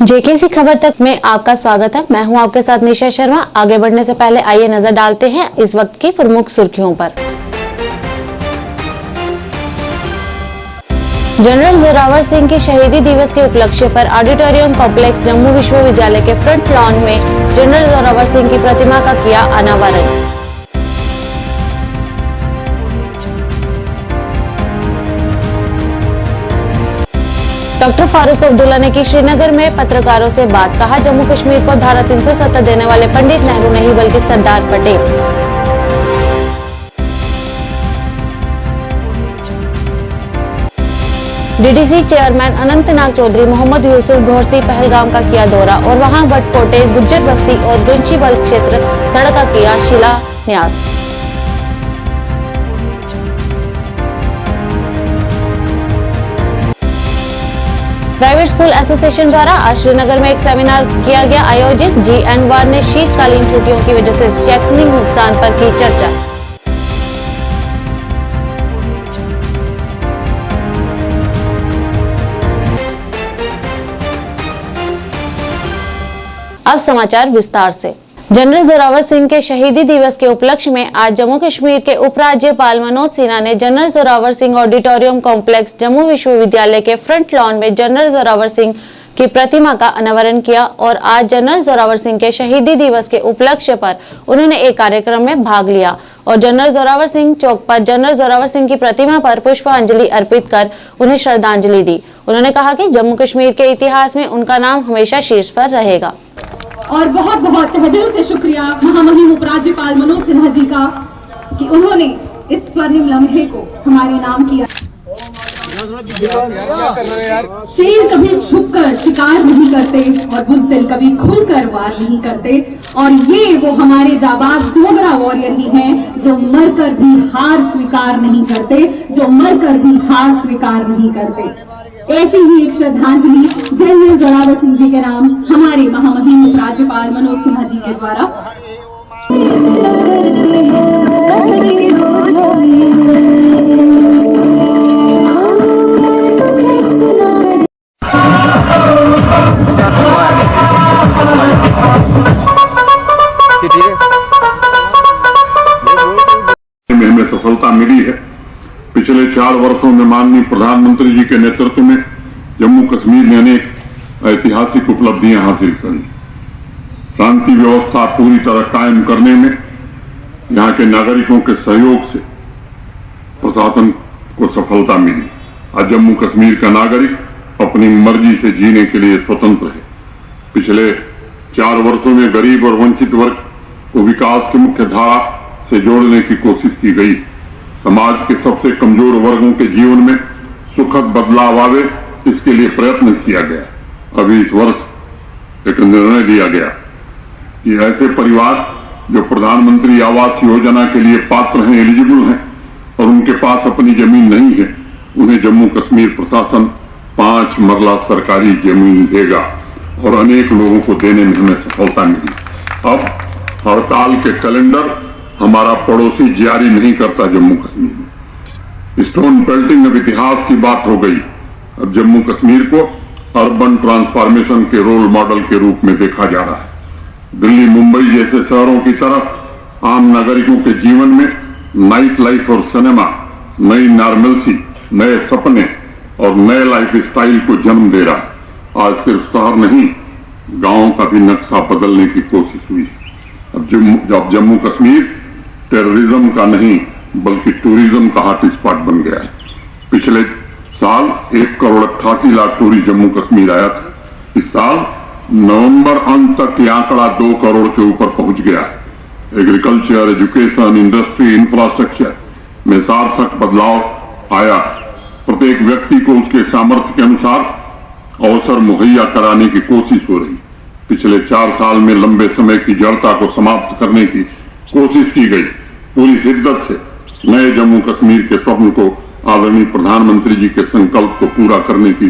JKC खबर तक में आपका स्वागत है। मैं हूं आपके साथ निशा शर्मा। आगे बढ़ने से पहले आइए नजर डालते हैं इस वक्त की प्रमुख सुर्खियों पर। जनरल जोरावर सिंह के शहीदी दिवस के उपलक्ष्य पर ऑडिटोरियम कॉम्प्लेक्स जम्मू विश्वविद्यालय के फ्रंट लॉन में जनरल जोरावर सिंह की प्रतिमा का किया अनावरण। डॉक्टर फारूक अब्दुल्ला ने की श्रीनगर में पत्रकारों से बात, कहा जम्मू कश्मीर को धारा 370 देने वाले पंडित नेहरू नहीं बल्कि सरदार पटेल। डीडीसी चेयरमैन अनंतनाग चौधरी मोहम्मद यूसुफ घोरसी पहलगाम का किया दौरा और वहां वटकोटे, गुज्जर बस्ती और गंशीबल क्षेत्र सड़क का किया शिलान्यास। प्राइवेट स्कूल एसोसिएशन द्वारा आज श्रीनगर में एक सेमिनार किया गया आयोजित। GN1 ने शीतकालीन छुट्टियों की वजह से शैक्षणिक नुकसान पर की चर्चा। अब समाचार विस्तार से। जनरल जोरावर सिंह के शहीदी दिवस के उपलक्ष्य में आज जम्मू कश्मीर के उपराज्यपाल मनोज सिन्हा ने general Zorawar Singh auditorium complex Jammu विश्वविद्यालय के फ्रंट लॉन में जनरल जोरावर सिंह की प्रतिमा का अनावरण किया और आज जनरल जोरावर सिंह के शहीदी दिवस के उपलक्ष्य पर उन्होंने एक कार्यक्रम में भाग लिया और जनरल जोरावर सिंह चौक पर जनरल जोरावर सिंह की प्रतिमा पर पुष्पांजलि अर्पित कर उन्हें श्रद्धांजलि दी। उन्होंने कहा कि जम्मू कश्मीर के इतिहास में उनका नाम हमेशा शीर्ष पर रहेगा। और बहुत बहुत तहेदिल से शुक्रिया महामहिम उपराज्यपाल मनोज सिन्हा जी का कि उन्होंने इस स्वर्णिम लम्हे को हमारे नाम किया। शेर कभी झुककर शिकार नहीं करते और बुज़दिल कभी खुलकर वार नहीं करते, और ये वो हमारे जाबाज डोगरा वॉरियर ही हैं जो मरकर भी हार स्वीकार नहीं करते, जो मरकर भी हार स्वीकार नहीं करते। ऐसी ही एक श्रद्धांजलि जनरल जोरावर सिंह जी के नाम हमारे महामहिम उपराज्यपाल मनोज सिन्हा जी के द्वारा। हमें सफलता मिली है। पिछले 4 वर्षों में माननीय प्रधानमंत्री जी के नेतृत्व में जम्मू कश्मीर ने अनेक ऐतिहासिक उपलब्धियां हासिल करी। शांति व्यवस्था पूरी तरह कायम करने में यहाँ के नागरिकों के सहयोग से प्रशासन को सफलता मिली। आज जम्मू कश्मीर का नागरिक अपनी मर्जी से जीने के लिए स्वतंत्र है। पिछले 4 वर्षों में गरीब और वंचित वर्ग को विकास की मुख्य धारा से जोड़ने की कोशिश की गई। समाज के सबसे कमजोर वर्गों के जीवन में सुखद बदलाव आवे, इसके लिए प्रयत्न किया गया। अभी इस वर्ष एक निर्णय लिया गया कि ऐसे परिवार जो प्रधानमंत्री आवास योजना के लिए पात्र हैं, एलिजिबल हैं और उनके पास अपनी जमीन नहीं है, उन्हें जम्मू कश्मीर प्रशासन 5 मरला सरकारी जमीन देगा और अनेक लोगों को देने में हमें सफलता मिली। अब हड़ताल के कैलेंडर हमारा पड़ोसी जारी नहीं करता जम्मू कश्मीर में। स्टोन पेल्टिंग अब इतिहास की बात हो गई। अब जम्मू कश्मीर को अर्बन ट्रांसफॉर्मेशन के रोल मॉडल के रूप में देखा जा रहा है। दिल्ली, मुंबई जैसे शहरों की तरफ आम नागरिकों के जीवन में नाइट लाइफ और सिनेमा नई नॉर्मलसी, नए सपने और नए लाइफ स्टाइल को जन्म दे रहा है। आज सिर्फ शहर नहीं, गांव का भी नक्शा बदलने की कोशिश हुई है। अब जम्मू कश्मीर टेररिज्म का नहीं बल्कि टूरिज्म का हॉटस्पॉट बन गया है। पिछले साल 1,88,00,000 टूरिस्ट जम्मू कश्मीर आया था। इस साल नवंबर अंत तक यह आंकड़ा 2 करोड़ के ऊपर पहुंच गया है। एग्रीकल्चर, एजुकेशन, इंडस्ट्री, इंफ्रास्ट्रक्चर में सार्थक बदलाव आया है। प्रत्येक व्यक्ति को उसके सामर्थ्य के अनुसार अवसर मुहैया कराने की कोशिश हो रही। पिछले 4 साल में लंबे समय की जड़ता को समाप्त करने की कोशिश की गई। पूरी शिद्दत से नए जम्मू कश्मीर के स्वप्न को, आदरणीय प्रधानमंत्री जी के संकल्प को पूरा करने की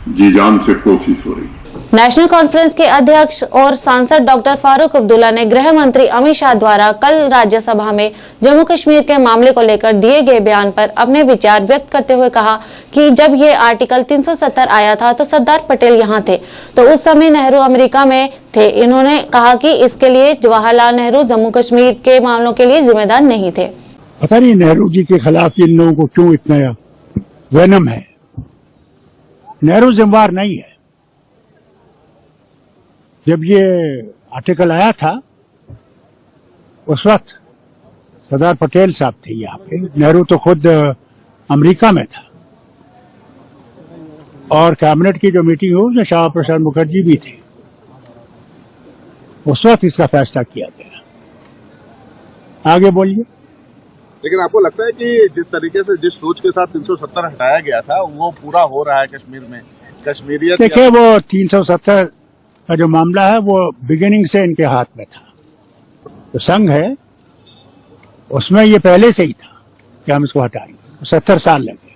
जी जान से कोशिश हो रही है। नेशनल कॉन्फ्रेंस के अध्यक्ष और सांसद डॉक्टर फारूक अब्दुल्ला ने गृह मंत्री अमित शाह द्वारा कल राज्यसभा में जम्मू कश्मीर के मामले को लेकर दिए गए बयान पर अपने विचार व्यक्त करते हुए कहा कि जब ये आर्टिकल 370 आया था तो सरदार पटेल यहाँ थे, तो उस समय नेहरू अमेरिका में थे। इन्होंने कहा कि इसके लिए जवाहरलाल नेहरू जम्मू कश्मीर के मामलों के लिए जिम्मेदार नहीं थे। पता नहीं नेहरू जी के खिलाफ इन लोगों को क्यों इतना वेनम है। नेहरू जिम्मेदार नहीं है। जब ये आर्टिकल आया था उस वक्त सरदार पटेल साहब थे यहाँ पे, नेहरू तो खुद अमेरिका में था, और कैबिनेट की जो मीटिंग हुई उसमें श्यामा प्रसाद मुखर्जी भी थे। उस वक्त इसका फैसला किया गया। आगे बोलिए। लेकिन आपको लगता है कि जिस तरीके से जिस सोच के साथ 370 हटाया गया था वो पूरा हो रहा है कश्मीर में? कश्मीरियत देखिए, वो 370 का जो मामला है वो बिगिनिंग से इनके हाथ में था। तो संघ है उसमें ये पहले से ही था कि हम इसको हटाएंगे। 70 साल लगे।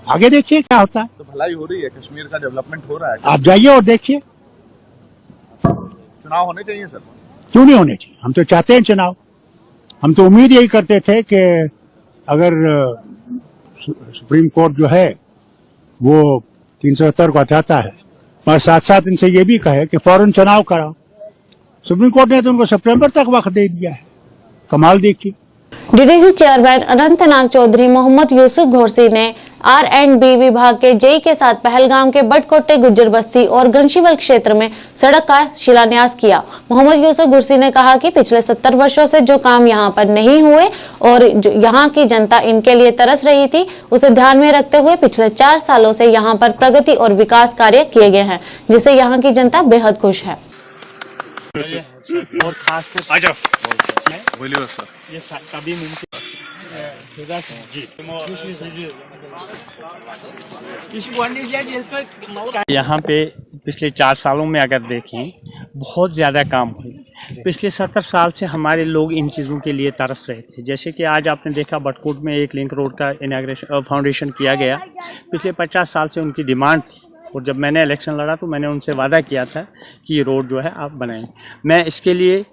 आगे देखिए क्या होता है। तो भलाई हो रही है, कश्मीर का डेवलपमेंट हो रहा है। आप जाइए और देखिए। चुनाव होने चाहिए सर। क्यों नहीं होने चाहिए? हम तो चाहते हैं चुनाव। हम तो उम्मीद यही करते थे कि अगर सुप्रीम कोर्ट जो है वो 370 को हटाता है और साथ साथ इनसे ये भी कहे कि फौरन चुनाव कराओ। सुप्रीम कोर्ट ने तो उनको सितंबर तक वक्त दे दिया है। कमाल देखिए। डीडीसी चेयरमैन अनंतनाग चौधरी मोहम्मद यूसुफ घोरसी ने R&B विभाग के जेई के साथ पहलगाम के बटकोटे गुज्जर बस्ती और घनशीवल क्षेत्र में सड़क का शिलान्यास किया। मोहम्मद यूसुफ घोरसी ने कहा कि पिछले 70 वर्षों से जो काम यहां पर नहीं हुए और यहां की जनता इनके लिए तरस रही थी, उसे ध्यान में रखते हुए पिछले 4 सालों से यहां पर प्रगति और विकास कार्य किए गए हैं, जिससे यहां की जनता बेहद खुश है। और खास बोलिए सर, ये कभी यहाँ पे पिछले 4 सालों में अगर देखें बहुत ज़्यादा काम हुए। पिछले 70 साल से हमारे लोग इन चीज़ों के लिए तरस रहे थे। जैसे कि आज आपने देखा बटकोट में एक लिंक रोड का इनॉग्रेशन फाउंडेशन किया गया। पिछले 50 साल से उनकी डिमांड थी और जब मैंने इलेक्शन लड़ा तो मैंने उनसे वादा किया था कि ये रोड जो है आप बनाएं। मैं इसके लिए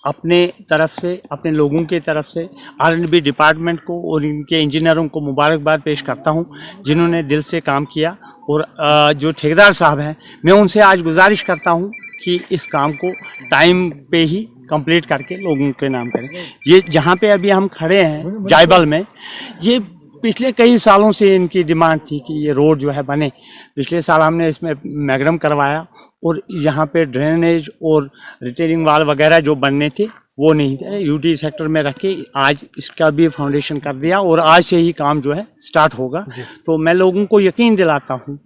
अपने तरफ से, अपने लोगों की तरफ से R&B डिपार्टमेंट को और इनके इंजीनियरों को मुबारकबाद पेश करता हूं, जिन्होंने दिल से काम किया। और जो ठेकेदार साहब हैं, मैं उनसे आज गुजारिश करता हूं कि इस काम को टाइम पे ही कंप्लीट करके लोगों के नाम करें। ये जहां पे अभी हम खड़े हैं जायबल में, ये पिछले कई सालों से इनकी डिमांड थी कि ये रोड जो है बने। पिछले साल हमने इसमें मैग्डम करवाया और यहाँ पे ड्रेनेज और रिटेनिंग वाल वगैरह जो बनने थे वो नहीं थे, यूटी सेक्टर में रख के आज इसका भी फाउंडेशन कर दिया और आज से ही काम जो है स्टार्ट होगा। तो मैं लोगों को यकीन दिलाता हूँ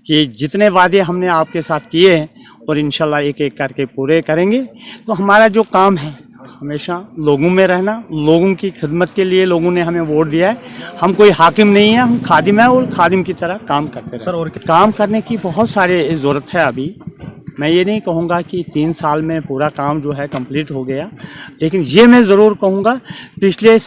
कि जितने वादे हमने आपके साथ किए हैं और इंशाल्लाह एक एक करके पूरे करेंगे। तो हमारा जो काम है हमेशा लोगों में रहना, लोगों की खिदमत के लिए लोगों ने हमें वोट दिया है। हम कोई हाकिम नहीं है, हम खादिम है और खादिम की तरह काम करते हैं। सर, और काम करने की बहुत सारे ज़रूरत है। अभी मैं ये नहीं कहूँगा कि 3 साल में पूरा काम जो है कंप्लीट हो गया, लेकिन ये मैं ज़रूर कहूँगा पिछले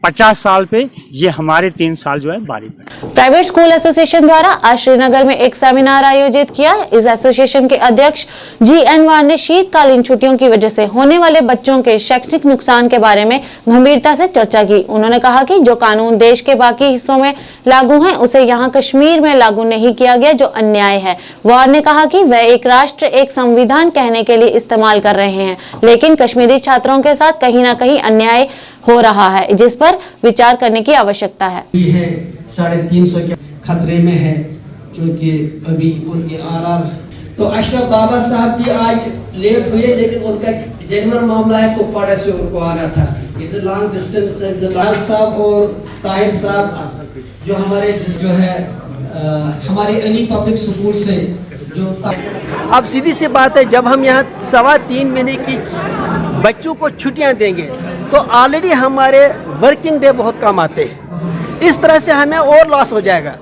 50 साल पे ये हमारे 3 साल जो है बारी पड़े। प्राइवेट स्कूल एसोसिएशन द्वारा आज श्रीनगर में एक सेमिनार आयोजित किया। इस एसोसिएशन के अध्यक्ष GN वार ने शीतकालीन छुट्टियों की वजह से होने वाले बच्चों के शैक्षणिक नुकसान के बारे में गंभीरता से चर्चा की। उन्होंने कहा कि जो कानून देश के बाकी हिस्सों में लागू है उसे यहाँ कश्मीर में लागू नहीं किया गया, जो अन्याय है। वार ने कहा कि वह एक राष्ट्र एक संविधान कहने के लिए इस्तेमाल कर रहे हैं, लेकिन कश्मीरी छात्रों के साथ कहीं ना कहीं अन्याय हो रहा है, जिस पर विचार करने की आवश्यकता है। 350 के खतरे में है, क्योंकि अभी उनके RR तो अशरफ बाबा साहब भी आज लेट हुए, लेकिन उनका जेन्युइन मामला है कुपवाड़ा से उनको आना था। इस लॉन्ग डिस्टेंस से साहब और ताहिर साहब जो हमारे जो है हमारे अली पब्लिक स्कूल से जो अब सीधी सी बात है, जब हम यहाँ 3.25 महीने की बच्चों को छुट्टियाँ देंगे तो ऑलरेडी हमारे वर्किंग डे बहुत कम आते हैं। इस तरह से हमें और लॉस हो जाएगा,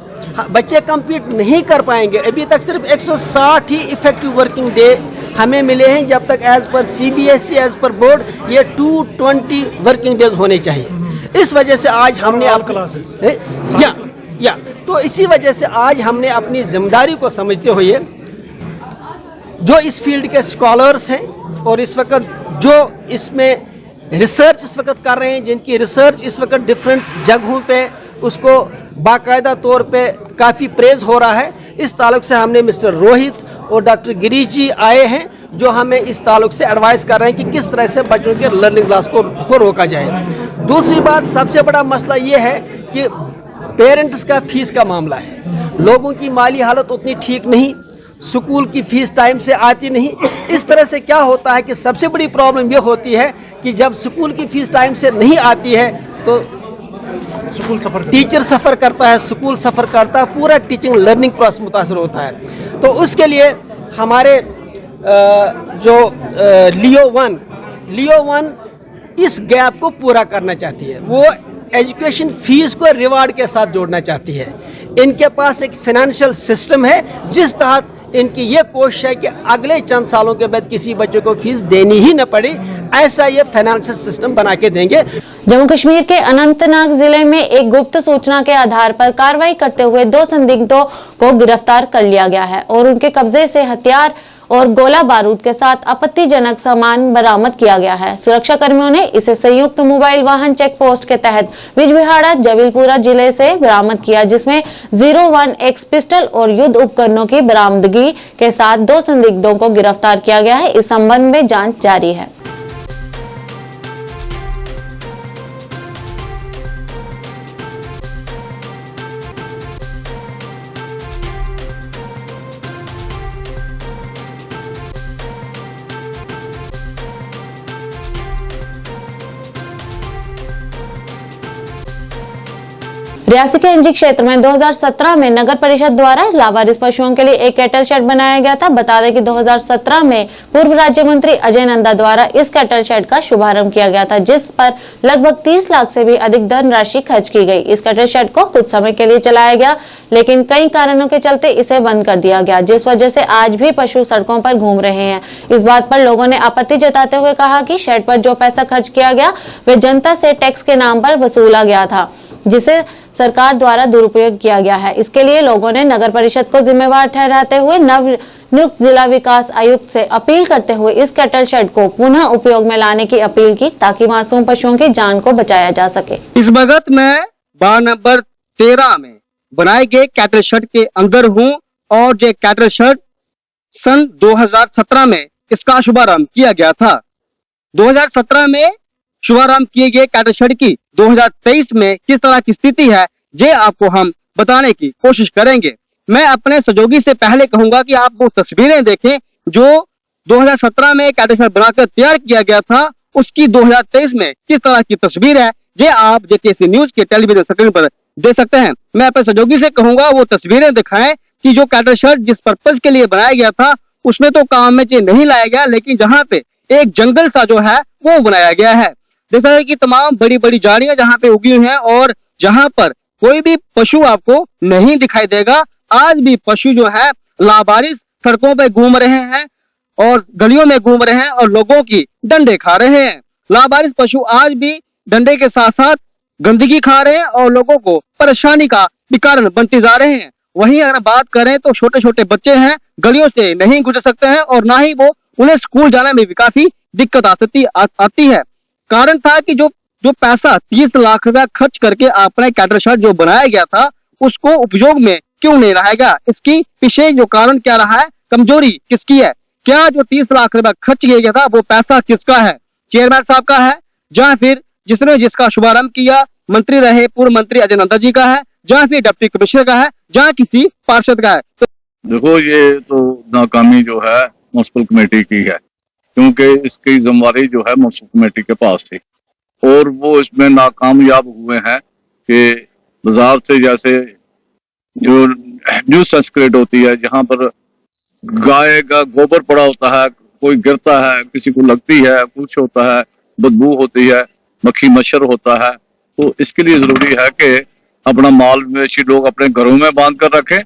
बच्चे कंप्लीट नहीं कर पाएंगे। अभी तक सिर्फ 160 ही इफेक्टिव वर्किंग डे हमें मिले हैं, जब तक as per CBSE as per board ये 220 वर्किंग डेज होने चाहिए। इस वजह से आज हमने या तो इसी वजह से आज हमने अपनी जिम्मेदारी को समझते हुए जो इस फील्ड के स्कॉलर्स हैं और इस वक्त जो इसमें रिसर्च इस वक्त कर रहे हैं, जिनकी रिसर्च इस वक्त डिफरेंट जगहों पे उसको बाकायदा तौर पे काफ़ी प्रेज हो रहा है, इस ताल्लुक से हमने मिस्टर रोहित और डॉक्टर गिरीश जी आए हैं जो हमें इस ताल्लुक से एडवाइस कर रहे हैं कि किस तरह से बच्चों के लर्निंग लॉस को रोका जाए। दूसरी बात, सबसे बड़ा मसला ये है कि पेरेंट्स का फीस का मामला है। लोगों की माली हालत उतनी ठीक नहीं, स्कूल की फीस टाइम से आती नहीं। इस तरह से क्या होता है कि सबसे बड़ी प्रॉब्लम ये होती है कि जब स्कूल की फीस टाइम से नहीं आती है तो टीचर सफ़र करता है, स्कूल सफ़र करता है, पूरा टीचिंग लर्निंग प्रोसेस मुतासर होता है। तो उसके लिए हमारे जो लियो वन इस गैप को पूरा करना चाहती है। वो एजुकेशन फीस को रिवार्ड के साथ जोड़ना चाहती है। इनके पास एक फाइनेंशियल सिस्टम है जिस तहत इनकी ये कोशिश है कि अगले चंद सालों के बाद किसी बच्चे को फीस देनी ही न पड़े, ऐसा ये फाइनेंशियल सिस्टम बना के देंगे। जम्मू कश्मीर के अनंतनाग जिले में एक गुप्त सूचना के आधार पर कार्रवाई करते हुए 2 संदिग्धों को गिरफ्तार कर लिया गया है और उनके कब्जे से हथियार और गोला बारूद के साथ आपत्तिजनक सामान बरामद किया गया है। सुरक्षा कर्मियों ने इसे संयुक्त मोबाइल वाहन चेक पोस्ट के तहत बिजबिहाड़ा जबलपुरा जिले से बरामद किया, जिसमें 01X पिस्टल और युद्ध उपकरणों की बरामदगी के साथ 2 संदिग्धों को गिरफ्तार किया गया है। इस संबंध में जांच जारी है। रियासी के अंजी क्षेत्र में 2017 में नगर परिषद द्वारा लावारिस पशुओं के लिए एक कैटल शेड बनाया गया था। बता दें कि 2017 में पूर्व राज्य मंत्री अजय नंदा द्वारा इस कैटल शेड का शुभारंभ किया गया था, जिस पर लगभग 30 लाख से भी अधिक धनराशि खर्च की गई। इस कैटल शेड को कुछ समय के लिए चलाया गया, लेकिन कई कारणों के चलते इसे बंद कर दिया गया, जिस वजह से आज भी पशु सड़कों पर घूम रहे हैं। इस बात पर लोगों ने आपत्ति जताते हुए कहा कि शेड पर जो पैसा खर्च किया गया वह जनता से टैक्स के नाम पर वसूला गया था, जिसे सरकार द्वारा दुरुपयोग किया गया है। इसके लिए लोगों ने नगर परिषद को जिम्मेवार ठहराते हुए नव नियुक्त जिला विकास आयुक्त से अपील करते हुए इस कैटल शेड को पुनः उपयोग में लाने की अपील की, ताकि मासूम पशुओं की जान को बचाया जा सके। इस वक्त मैं वार्ड नंबर 13 में बनाए गए कैटल शेड के अंदर हूँ और ये कैटल शेड सन 2017 में इसका शुभारंभ किया गया था। 2017 में शुभारंभ किए गए कैटल शेड की 2023 में किस तरह की स्थिति है ये आपको हम बताने की कोशिश करेंगे। मैं अपने सहयोगी से पहले कहूंगा कि आप वो तस्वीरें देखें जो 2017 में कैटल शेड बनाकर तैयार किया गया था, उसकी 2023 में किस तरह की तस्वीर है ये आप जेकेसी न्यूज के टेलीविजन स्क्रीन पर देख सकते हैं। मैं अपने सहयोगी से कहूंगा वो तस्वीरें दिखाएं कि जो कैटल शेड जिस पर्पज के लिए बनाया गया था उसमें तो काम में नहीं लाया गया, लेकिन जहाँ पे एक जंगल सा जो है वो बनाया गया है। देखा है कि तमाम बड़ी बड़ी झाड़ियां जहाँ पे उगी हुई हैं और जहाँ पर कोई भी पशु आपको नहीं दिखाई देगा। आज भी पशु जो है लावारिस सड़कों पे घूम रहे हैं और गलियों में घूम रहे हैं और लोगों की डंडे खा रहे हैं। लावारिस पशु आज भी डंडे के साथ साथ गंदगी खा रहे हैं और लोगों को परेशानी का भी कारण बनते जा रहे हैं। वहीं अगर बात करें तो छोटे छोटे बच्चे हैं, गलियों से नहीं गुजर सकते हैं और ना ही वो उन्हें स्कूल जाने में भी काफी दिक्कत आती है। कारण था कि जो पैसा 30 लाख रुपया खर्च करके आपने कैटल शेड जो बनाया गया था उसको उपयोग में क्यों नहीं लाया गया। इसकी पीछे जो कारण क्या रहा है, कमजोरी किसकी है, क्या जो 30 लाख रुपया खर्च किया गया था वो पैसा किसका है, चेयरमैन साहब का है, या फिर जिसका शुभारंभ किया मंत्री रहे पूर्व मंत्री अजय नंदा जी का है, या फिर डिप्टी कमिश्नर का है, या किसी पार्षद का है। तो देखो ये तो नाकामी जो है म्युनिसिपल कमेटी की है, क्योंकि इसकी जिम्मेवारी जो है म्युनिसिपल कमेटी के पास थी और वो इसमें नाकामयाब हुए हैं कि बाजार से जैसे जो न्यूज संस्कृत होती है जहां पर गाय का गोबर पड़ा होता है, कोई गिरता है, किसी को लगती है, कुछ होता है, बदबू होती है, मक्खी मच्छर होता है, तो इसके लिए जरूरी है कि अपना माल मवेशी लोग अपने घरों में बांध कर रखें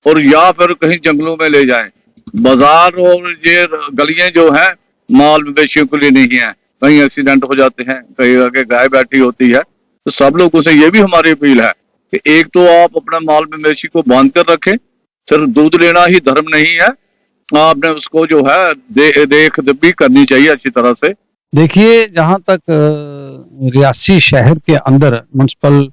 और या फिर कहीं जंगलों में ले जाएं। बाजार और ये गलियां जो हैं माल मवेशियों के लिए नहीं है, कहीं एक्सीडेंट हो जाते हैं, कहीं आगे गाय बैठी होती है। तो सब लोगों से ये भी हमारी अपील है कि एक तो आप अपना माल मवेशी को बांध कर रखें, सिर्फ दूध लेना ही धर्म नहीं है, आपने उसको जो है देख भी करनी चाहिए अच्छी तरह से। देखिए, जहां तक रियासी शहर के अंदर म्युनिसिपल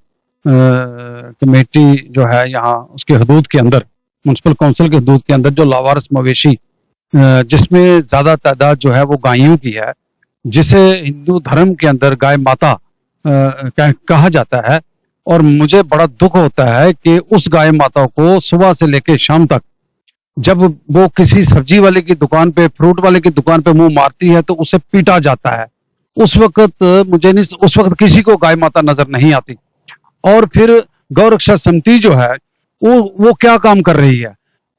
कमेटी जो है, यहाँ उसके हदूद के अंदर, म्युनिसिपल काउंसिल के हदूद के अंदर जो लावारिस मवेशी जिसमें ज्यादा तादाद जो है वो गायों की है, जिसे हिंदू धर्म के अंदर गाय माता कहा जाता है, और मुझे बड़ा दुख होता है कि उस गाय माता को सुबह से लेकर शाम तक जब वो किसी सब्जी वाले की दुकान पे, फ्रूट वाले की दुकान पे मुंह मारती है तो उसे पीटा जाता है। उस वक्त उस वक्त किसी को गाय माता नजर नहीं आती। और फिर गौ रक्षा समिति जो है वो क्या काम कर रही है।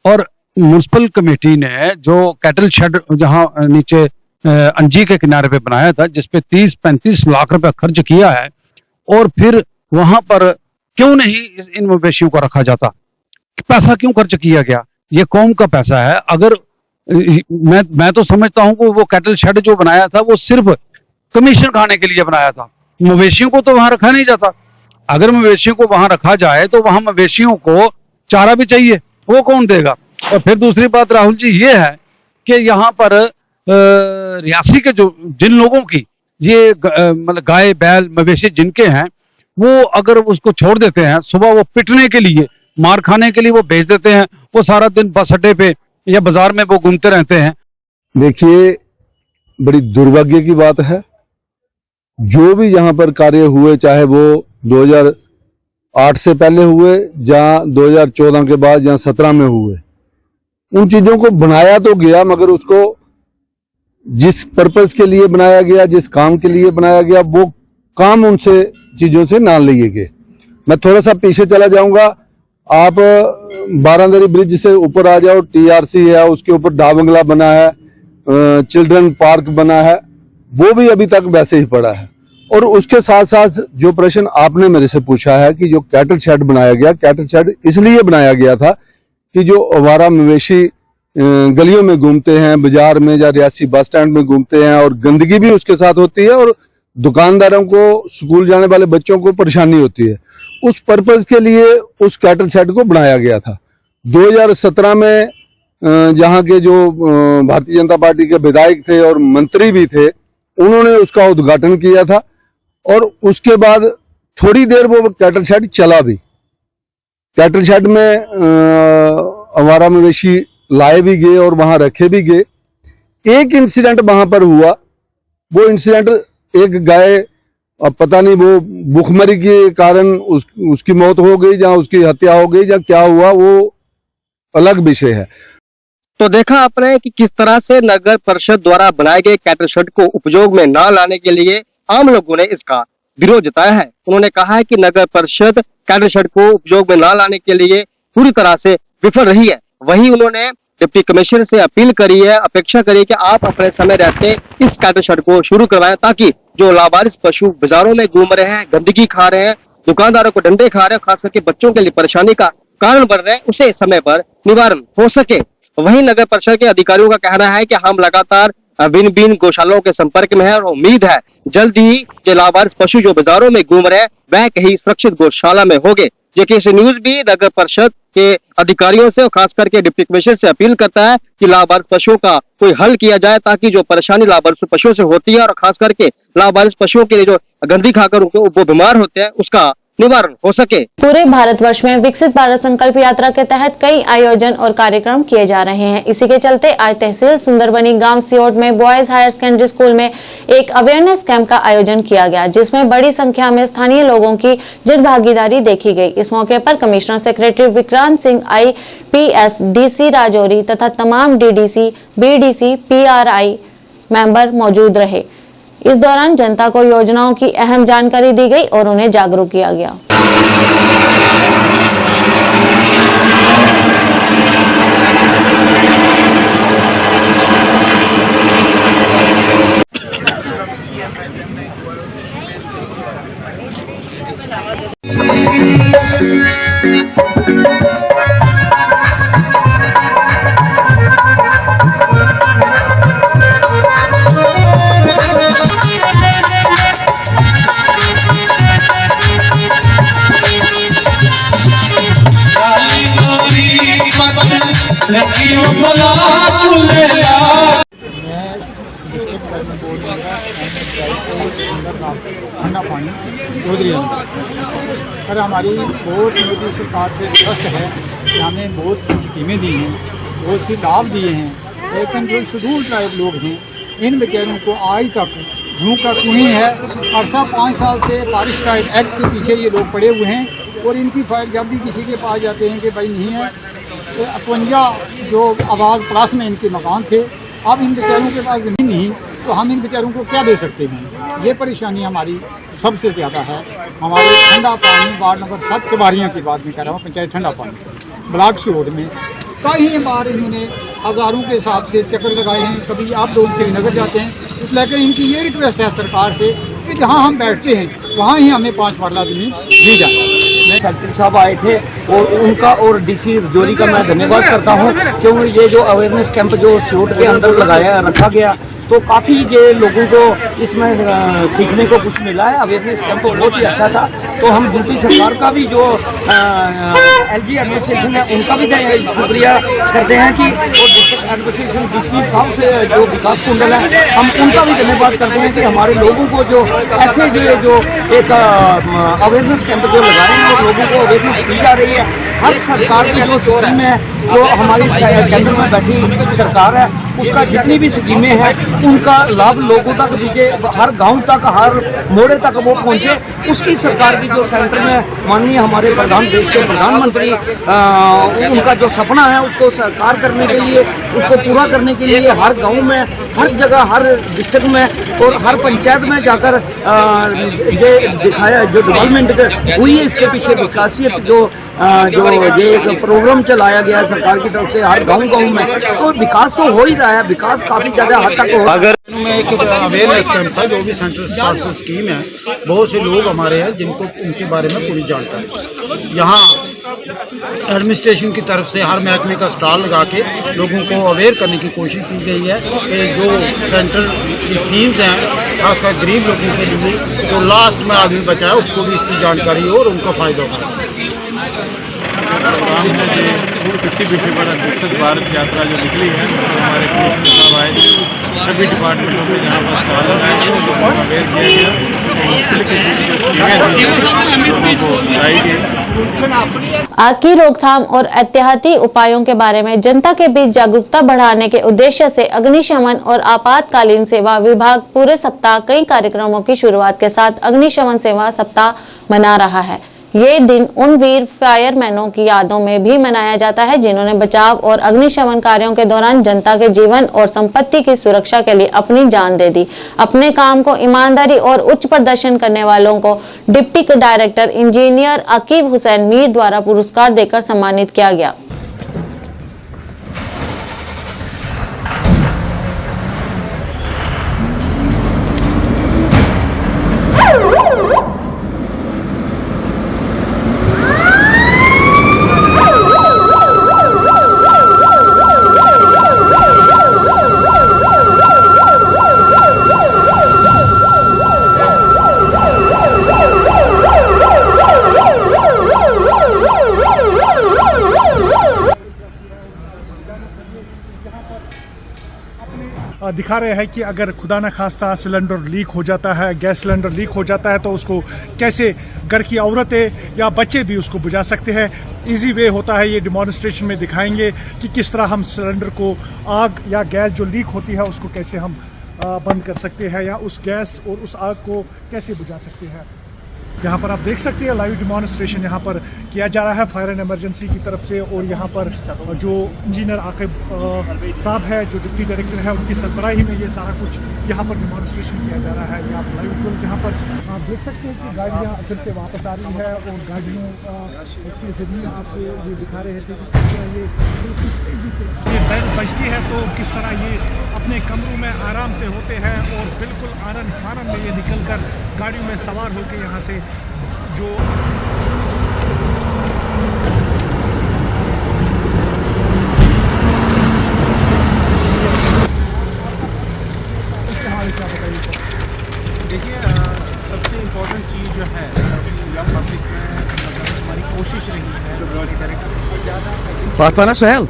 और म्युनिसिपल कमेटी ने जो कैटल शेड जहां नीचे अंजी के किनारे पे बनाया था, जिसपे 30-35 लाख रुपए खर्च किया है, और फिर वहां पर क्यों नहीं इन मवेशियों को रखा जाता? पैसा क्यों खर्च किया गया? ये कौम का पैसा है। अगर मैं तो समझता हूं कि वो कैटल शेड जो बनाया था वो सिर्फ कमीशन खाने के लिए बनाया था, मवेशियों को तो वहां रखा नहीं जाता। अगर मवेशियों को वहां रखा जाए तो वहां मवेशियों को चारा भी चाहिए, वो कौन देगा? और फिर दूसरी बात राहुल जी ये है कि यहाँ पर रियासी के जो जिन लोगों की ये मतलब गाय बैल मवेशी जिनके हैं, वो अगर उसको छोड़ देते हैं, सुबह वो पिटने के लिए, मार खाने के लिए वो भेज देते हैं, वो सारा दिन बस अड्डे पे या बाजार में वो घूमते रहते हैं। देखिए, बड़ी दुर्भाग्य की बात है, जो भी यहाँ पर कार्य हुए, चाहे वो 2008 से पहले हुए या 2014 के बाद या 17 में हुए, उन चीजों को बनाया तो गया, मगर उसको जिस पर्पस के लिए बनाया गया, जिस काम के लिए बनाया गया, वो काम उनसे चीजों से ना लिए गए। मैं थोड़ा सा पीछे चला जाऊंगा, आप बारांदरी ब्रिज से ऊपर आ जाओ, टीआरसी है, उसके ऊपर ढा बंगला बना है, चिल्ड्रन पार्क बना है, वो भी अभी तक वैसे ही पड़ा है। और उसके साथ साथ जो प्रश्न आपने मेरे से पूछा है कि जो कैटल शेड बनाया गया, कैटल शेड इसलिए बनाया गया था कि जो आवारा मवेशी गलियों में घूमते हैं, बाजार में या रियासी बस स्टैंड में घूमते हैं, और गंदगी भी उसके साथ होती है, और दुकानदारों को, स्कूल जाने वाले बच्चों को परेशानी होती है। उस पर्पज के लिए उस कैटल शेड को बनाया गया था। 2017 में जहां के जो भारतीय जनता पार्टी के विधायक थे और मंत्री भी थे, उन्होंने उसका उद्घाटन किया था, और उसके बाद थोड़ी देर वो कैटल शेड चला भी। कैटल शेड में आवारा मवेशी लाए भी गए और वहां रखे भी गए। एक इंसिडेंट वहां पर हुआ, वो इंसिडेंट, एक गाय, अब पता नहीं वो भूखमरी के कारण उसकी मौत हो गई या उसकी हत्या हो गई या क्या हुआ, वो अलग विषय है। तो देखा आपने कि किस तरह से नगर परिषद द्वारा बनाए गए कैटल शेड को उपयोग में न लाने के लिए आम लोगों ने इसका विरोध जताया है। उन्होंने कहा है कि नगर परिषद कैटल शेड को उपयोग में न लाने के लिए पूरी तरह से विफल रही है। वहीं उन्होंने डिप्टी कमिश्नर से अपील करी है, अपेक्षा करी है कि आप अपने समय रहते इस कैटल शेड को शुरू करवाएं, ताकि जो लावारिस पशु बाजारों में घूम रहे हैं, गंदगी खा रहे हैं, दुकानदारों को डंडे खा रहे हैं, खास करके बच्चों के लिए परेशानी का कारण बन रहे हैं, उसे समय पर निवारण हो सके। वहीं नगर परिषद के अधिकारियों का कहना है कि हम लगातार भिन्न भिन्न गौशालाओं के संपर्क में है, और उम्मीद है जल्द ही जो लावारिस पशु जो बाजारों में घूम रहे हैं वह कहीं सुरक्षित गौशाला में होंगे। जेकेसी न्यूज भी नगर परिषद के अधिकारियों से और खास करके डिप्टी कमिश्नर से अपील करता है कि लावारिस पशुओं का कोई हल किया जाए, ताकि जो परेशानी लावारिस पशुओं से होती है और खास करके लावारिस पशुओं के लिए जो गंदी खाकर वो बीमार होते हैं, उसका निवारण हो सके। पूरे भारतवर्ष में विकसित भारत संकल्प यात्रा के तहत कई आयोजन और कार्यक्रम किए जा रहे हैं। इसी के चलते आज तहसील सुंदरबनी गांव सियोट में बॉयज हायर सेकेंडरी स्कूल में एक अवेयरनेस कैंप का आयोजन किया गया, जिसमें बड़ी संख्या में स्थानीय लोगों की जन भागीदारी देखी गई। इस मौके पर commissioner secretary Vikrant Singh, IPS, DC Rajouri तथा तमाम DDC, BDC, PRI मेंबर मौजूद रहे। इस दौरान जनता को योजनाओं की अहम जानकारी दी गई और उन्हें जागरूक किया गया। ठंडा पानी चौधरी और हमारी बहुत मोदी सरकार से ट्रस्ट है कि हमें बहुत सी स्कीमें दी हैं, बहुत सी लाभ दिए हैं, लेकिन जो शेड्यूल ट्राइब लोग हैं इन बेचारों को आज तक झूं का कुनी है। अरसा 5 साल से फॉरेस्ट ट्राइब एक्ट के पीछे ये लोग पड़े हुए हैं और इनकी फाइल जब भी किसी के पास जाते हैं कि भाई नहीं है, 51 जो आवाज़ प्लस में इनके मकान थे, अब इन बेचारों के पास ज़मीन नहीं, तो हम इन बेचारों को क्या दे सकते हैं। ये परेशानी हमारी सबसे ज़्यादा है। हमारे ठंडा पानी वार्ड नंबर 7 चबारियाँ की बात नहीं कर रहा हूँ, पंचायत ठंडा पानी ब्लॉक शोर में कई बार इन्होंने हज़ारों के हिसाब से चक्कर लगाए हैं। कभी आप लोग श्रीनगर जाते हैं, लेकिन इनकी ये रिक्वेस्ट है सरकार से कि जहाँ हम बैठते हैं वहाँ ही हमें 5 मरला ज़मीन दी जाए। सेक्रेटरी साहब आए थे और उनका और डीसी रजौरी का मैं धन्यवाद करता हूँ, क्योंकि ये जो अवेयरनेस कैंप जो सियोट के अंदर लगाया रखा गया तो काफ़ी ये लोगों को इसमें सीखने को कुछ मिला है। अवेयरनेस कैंप बहुत ही अच्छा था। तो हम यूपी सरकार का भी जो एलजी एडमिनिस्ट्रेशन है उनका भी शुक्रिया करते हैं कि और डिस्ट्रिक्ट एडमिनिस्ट्रेशन डीसी साहब से जो विकास कुंडल है हम उनका भी धन्यवाद करते हैं कि हमारे लोगों को जो ऐसे जो एक अवेयरनेस कैंप जो लगाए हैं और लोगों को अवेयरनेस दी जा रही है। हर सरकार की जो स्कीम है, जो हमारी केंद्र में बैठी सरकार है, उसका जितनी भी स्कीमें हैं उनका लाभ लोगों तक दीजिए, हर गांव तक, हर मोड़े तक वो पहुंचे। उसकी सरकार की जो सेंटर में माननीय हमारे देश के प्रधानमंत्री उनका जो सपना है उसको साकार करने के लिए, उसको पूरा करने के लिए हर गांव में, हर जगह, हर डिस्ट्रिक्ट में और हर पंचायत में जाकर ये दिखाया जो डेवलपमेंट हुई है, इसके पीछे विकासियत जो ये एक प्रोग्राम चलाया गया है सरकार की तरफ से हर गांव में, तो विकास तो हो ही रहा है, विकास काफ़ी ज़्यादा हद तक हो। अगर में एक अवेयरनेस कैंप था जो भी सेंट्रल स्पॉन्सर स्कीम है, बहुत से लोग हमारे हैं जिनको उनके बारे में पूरी जानकारी। यहाँ एडमिनिस्ट्रेशन की तरफ से हर महकमे का स्टॉल लगा के लोगों को अवेयर करने की कोशिश की गई है कि जो सेंट्रल स्कीम्स हैं खासकर गरीब लोगों के लिए जो लास्ट में आदमी बचा है उसको भी इसकी जानकारी हो और उनका फ़ायदा हो। किसी विषय पर विकसित भारत यात्रा जो निकली है तो हमारे कमिश्नर साहब आए थे, सभी डिपार्टमेंटों में जहाँ पर स्टॉल लगाए गए लोगों को अवेयर किया गया। आग की रोकथाम और एहतियाती उपायों के बारे में जनता के बीच जागरूकता बढ़ाने के उद्देश्य से अग्निशमन और आपातकालीन सेवा विभाग पूरे सप्ताह कई कार्यक्रमों की शुरुआत के साथ अग्निशमन सेवा सप्ताह मना रहा है। ये दिन उन वीर फायरमैनों की यादों में भी मनाया जाता है जिन्होंने बचाव और अग्निशमन कार्यों के दौरान जनता के जीवन और संपत्ति की सुरक्षा के लिए अपनी जान दे दी। अपने काम को ईमानदारी और उच्च प्रदर्शन करने वालों को deputy director engineer Aqib Hussain Mir द्वारा पुरस्कार देकर सम्मानित किया गया। दिखा रहे हैं कि अगर खुदा न खास्ता सिलेंडर लीक हो जाता है, गैस सिलेंडर लीक हो जाता है तो उसको कैसे घर की औरतें या बच्चे भी उसको बुझा सकते हैं। इजी वे होता है, ये डेमोन्स्ट्रेशन में दिखाएंगे कि किस तरह हम सिलेंडर को, आग या गैस जो लीक होती है उसको कैसे हम बंद कर सकते हैं या उस गैस और उस आग को कैसे बुझा सकते हैं। यहाँ पर आप देख सकते हैं लाइव डेमोन्स्ट्रेशन यहाँ पर किया जा रहा है फायर एंड इमरजेंसी की तरफ से, और यहाँ पर जो इंजीनियर आकिब साहब है जो डिप्टी डायरेक्टर है उनकी सरबराही में ये सारा कुछ यहाँ पर डेमोन्स्ट्रेशन किया जा रहा है। ये आप लाइव विजुअल्स यहाँ पर आप देख सकते हैं कि गाड़ियाँ फिर से वापस आ रही है और गाड़ियों के जरिए आपको ये दिखा रहे थे कि ये बैल बजती है तो किस तरह ये अपने कमरों में आराम से होते हैं और बिल्कुल आनन फानन में ये निकल कर गाड़ियों में सवार होकर यहाँ से जो इसके हवाले से आप बताइए सर। देखिए, सबसे इम्पोर्टेंट चीज़ जो है पब्लिक में हमारी कोशिश रही है ज़्यादा बात पाना सुहेल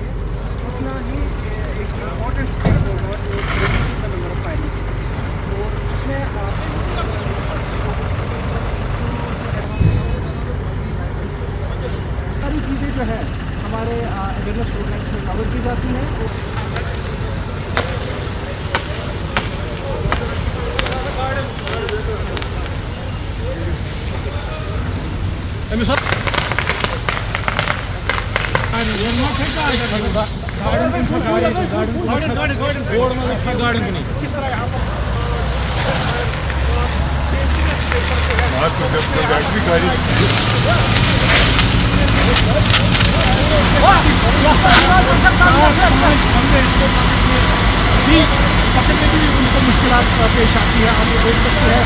सारी चीज़ें जो है हमारे अवेयरनेस प्रोग्राम्स में कवर की जाती हैं। उनको मुश्किलात पेश आती है, आप ये देख सकते हैं।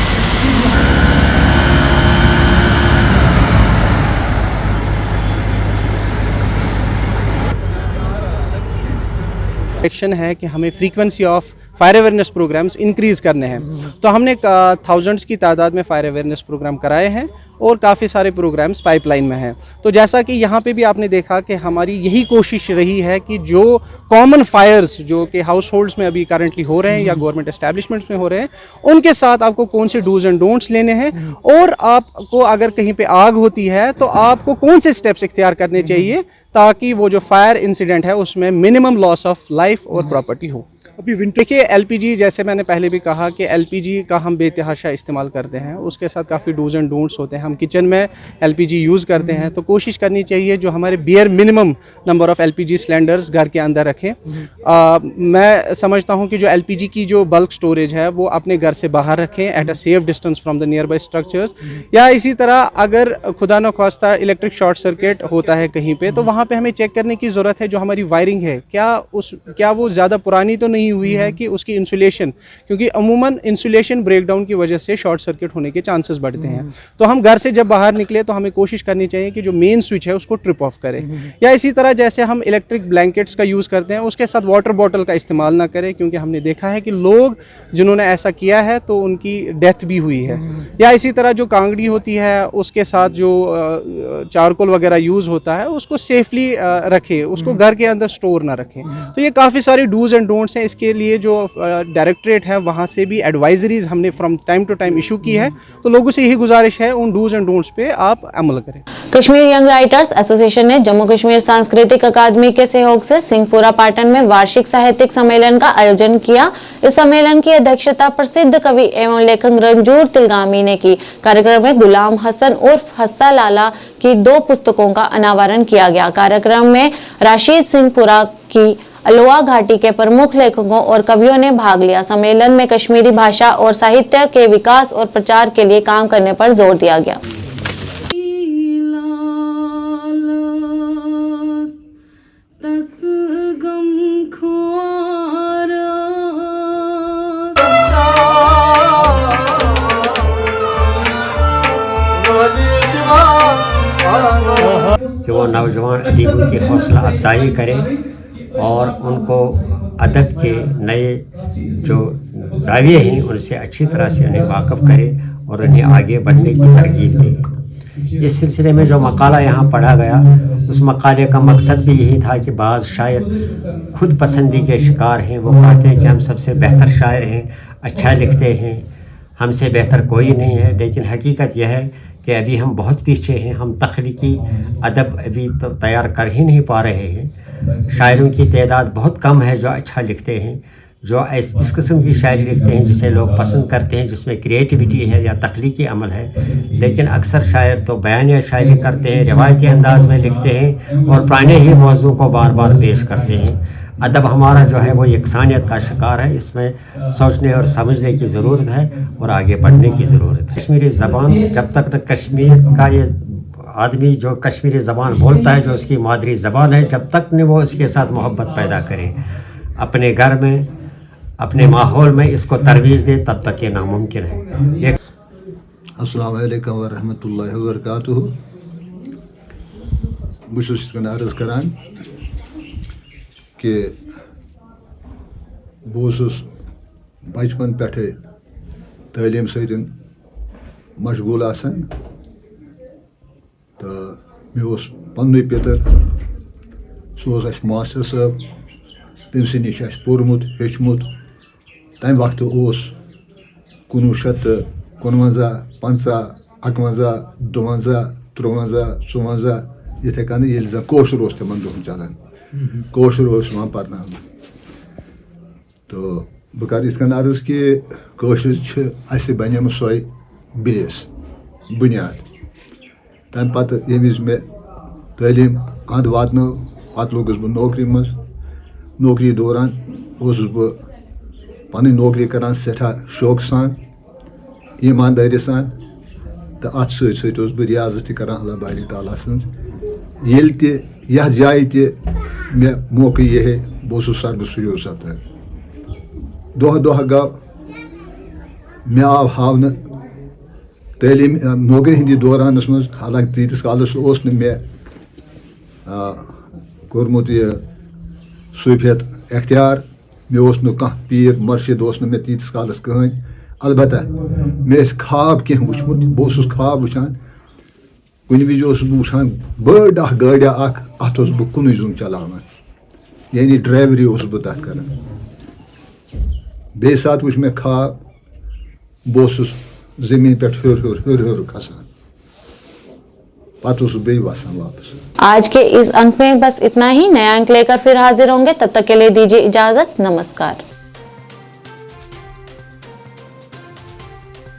एक्शन है कि हमें frequency of fire awareness programs increase करने हैं। तो हमने थाउजेंड्स की तादाद में फायर अवेयरनेस प्रोग्राम कराए हैं और काफ़ी सारे प्रोग्राम्स पाइपलाइन में हैं। तो जैसा कि यहाँ पे भी आपने देखा कि हमारी यही कोशिश रही है कि जो कॉमन फायर्स जो कि हाउस होल्ड्स में अभी करंटली हो रहे हैं या गवर्नमेंट एस्टैब्लिशमेंट्स में हो रहे हैं, उनके साथ आपको कौन से डूज एंड डोंट्स लेने हैं और आपको अगर कहीं पे आग होती है तो आपको कौन से स्टेप्स इख्तियार करने चाहिए ताकि वो जो फायर इंसिडेंट है उसमें मिनिमम लॉस ऑफ लाइफ और प्रॉपर्टी हो। अभी देखिए एलपीजी, जैसे मैंने पहले भी कहा कि एलपीजी का हम बेतहाशा इस्तेमाल करते हैं, उसके साथ काफ़ी डूज एंड डोंट्स होते हैं। हम किचन में एलपीजी यूज़ करते हैं तो कोशिश करनी चाहिए जो हमारे bare minimum number of LPG cylinders घर के अंदर रखें। मैं समझता हूं कि जो एलपीजी की जो बल्क स्टोरेज है वो अपने घर से बाहर रखें at a safe distance from the near by structures. या इसी तरह अगर खुदा न खास्ता इलेक्ट्रिक शॉर्ट सर्किट होता है कहीं पे तो वहाँ पे हमें चेक करने की ज़रूरत है जो हमारी वायरिंग है क्या वो ज़्यादा पुरानी तो नहीं हुई है कि उसकी इंसुलेशन, क्योंकि अमूमन इंसुलेशन ब्रेकडाउन की वजह से शॉर्ट सर्किट होने के चांसेस बढ़ते हैं। तो हम घर से जब बाहर निकले तो हमें कोशिश करनी चाहिए कि जो मेन स्विच है उसको ट्रिप ऑफ करें। या इसी तरह जैसे हम इलेक्ट्रिक ब्लैंकेट्स का यूज़ करते हैं उसके साथ वाटर बॉटल का इस्तेमाल ना करें, क्योंकि हमने देखा है कि लोग जिन्होंने ऐसा किया है तो उनकी डेथ भी हुई है। या इसी तरह जो कांगड़ी होती है उसके साथ जो चारकोल वगैरह यूज़ होता है उसको सेफली रखें, उसको घर के अंदर स्टोर ना रखें। तो ये काफ़ी सारी डूज एंड डोंट्स हैं। इसके लिए जो डायरेक्टरेट है वहाँ से भी एडवाइजरीज हमने from time to time issue की है। तो लोगों से यही गुजारिश है उन डूज एंड डोंट्स पे आप अमल करें। कश्मीर यंग राइटर्स एसोसिएशन ने जम्मू कश्मीर सांस्कृतिक अकादमी के सहयोग से सिंहपुरा पाटन में वार्षिक साहित्यिक सम्मेलन का आयोजन किया। इस सम्मेलन की अध्यक्षता प्रसिद्ध कवि एवं लेखक रंजूर तिलगामी ने की। कार्यक्रम में गुलाम हसन उर्फ हस्सा लाला की 2 पुस्तकों का अनावरण किया गया। कार्यक्रम में राशिद सिंहपुरा की अलोआ घाटी के प्रमुख लेखकों और कवियों ने भाग लिया। सम्मेलन में कश्मीरी भाषा और साहित्य के विकास और प्रचार के लिए काम करने पर जोर दिया गया। कि वो नौजवान अदीबों की हौसला अफजाई करें और उनको अदब के नए जो ज़ाविये हैं उनसे अच्छी तरह से उन्हें वाकफ़ करें और उन्हें आगे बढ़ने की तरगीब दें। इस सिलसिले में जो मकाला यहाँ पढ़ा गया उस मकाले का मकसद भी यही था कि बाज़ शायर खुद पसंदी के शिकार हैं। वो कहते हैं कि हम सबसे बेहतर शायर हैं, अच्छा लिखते हैं, हमसे बेहतर कोई नहीं है। लेकिन हकीकत यह है कि अभी हम बहुत पीछे हैं, हम तख्लीकी अदब अभी तो तैयार कर ही नहीं पा रहे हैं। शायरों की तादाद बहुत कम है जो अच्छा लिखते हैं, जो इस किस्म की शायरी लिखते हैं जिसे लोग पसंद करते हैं, जिसमें क्रिएटिविटी है या तख्लीकी अमल है। लेकिन अक्सर शायर तो बयानिया शायरी करते हैं, रिवायती अंदाज में लिखते हैं और पुराने ही मौजू को बार बार पेश करते हैं। अदब हमारा जो है वो यकसानियत का शिकार है। इसमें सोचने और समझने की ज़रूरत है और आगे बढ़ने की ज़रूरत है। कश्मीरी ज़बान जब तक न कश्मीर का ये आदमी जो कश्मीरी ज़बान बोलता है, जो उसकी मादरी ज़बान है, जब तक न वो इसके साथ मोहब्बत पैदा करे, अपने घर में अपने माहौल में इसको तरवीज़ दे, तब तक ये नामुमकिन है। अस्सलाम वालेकुम व रहमतुल्लाहि व बरकातुहू। बुशुश अर्ज़ करान कि बहुत बचपन पे तालीम सतन मशगूल आसान, तो मे पन्न पितर सह ओस मास्टर साहब तमस नश पोर्मुत हेचमुत तम वक्त 1959 55 51 52 53 54 इथे कन ये जन कोशर तम दोहन चलान कोशर वहां पढ़ना तो बह कर इत अर्ज कि कोशर बने सोई बेस बुनियाद तम पत ये मे तालीम अंद वात पत लोगस बह नौकरी मज नौकरी दौरान बह पन नौकरी करान सठा शौक सान ईमानदारी सान तो अत सत बह रियाजत करान अल्लाह बारी ताला यल तह जाय मे मौके ये बह सर्वसुयो सप्तान दह गव मे आव हावन तालीम नौकरी हिंदी दौरान मज हालांकि तीस कालस मे कोर्मुत यह सूफियत अख्तियार मे कह पीर मर्शिद मे तीस कालस कहें अलबत्ता मे ख्वाब कह वुचमुत बह ख्वाब वुचान कुन विज बह वुचान बड़ गाड़िया अत बह कुन जुन चलावान यानी ड्राइवरी बह तथ कर बे सात वुच मे ख्वाब बह जमीन पे हर खसान पत बे वसान वापस। आज के इस अंक में बस इतना ही। नया अंक लेकर फिर हाजिर होंगे, तब तक के लिए दीजिए इजाजत। नमस्कार।